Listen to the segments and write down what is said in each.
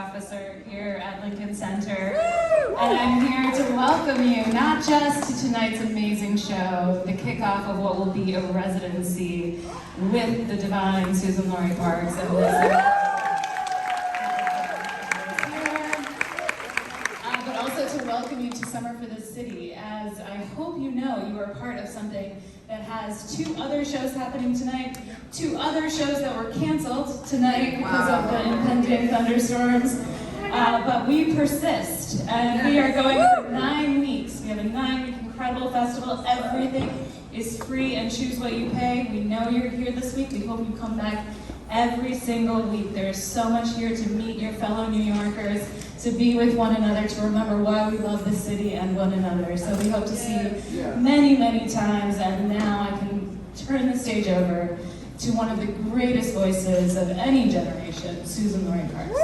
officer here at Lincoln Center. And I'm here to welcome you, not just to tonight's amazing show, the kickoff of what will be a residency with the divine Suzan-Lori Parks and but also to welcome you to Summer for the City. As I hope you know, you are part of something that has 2 other shows happening tonight, 2 other shows that were canceled tonight because of the impending thunderstorms. But we persist, and we are going for 9 weeks. We have a 9-week incredible festival. Everything is free and choose what you pay. We know you're here this week. We hope you come back every single week. There's so much here to meet your fellow New Yorkers, to be with one another, to remember why we love this city and one another. So we hope to see you many, many times. And now I can turn the stage over to one of the greatest voices of any generation, Suzan-Lori Parks.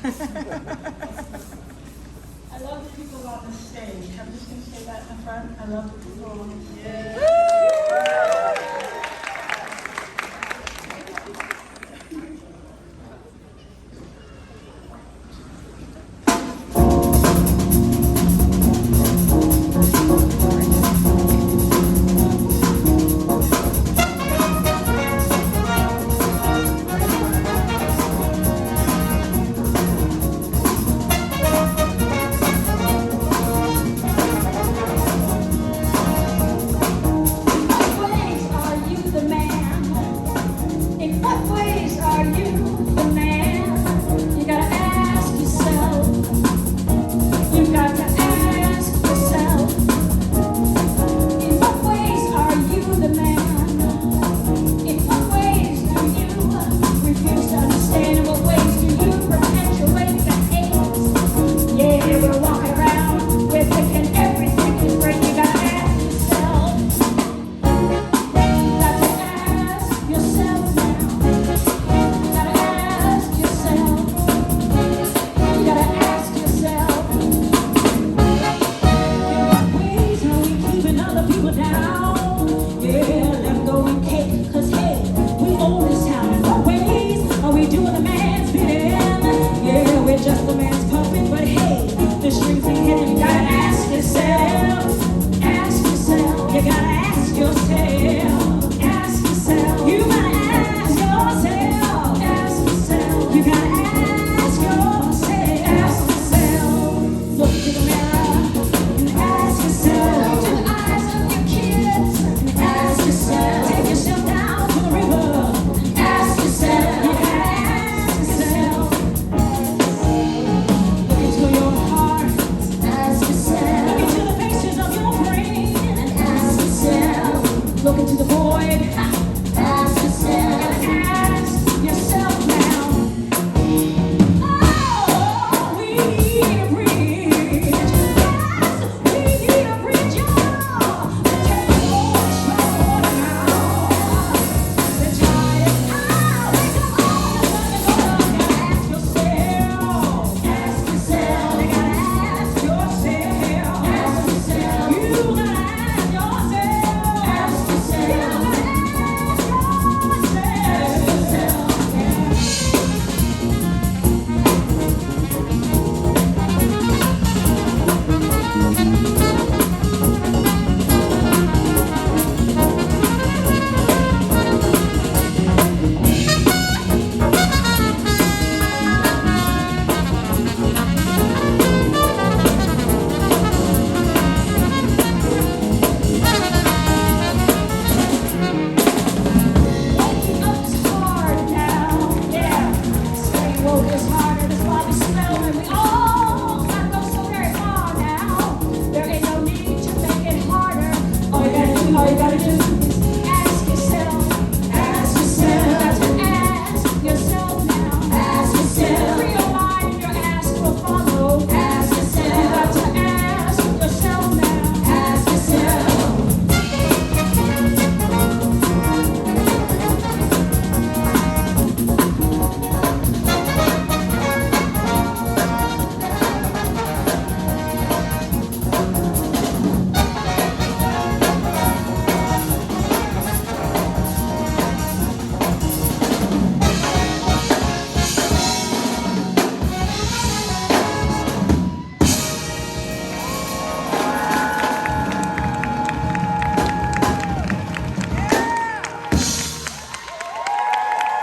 I love the people on the stage. I'm just going to say that in the front. I love the people on the stage.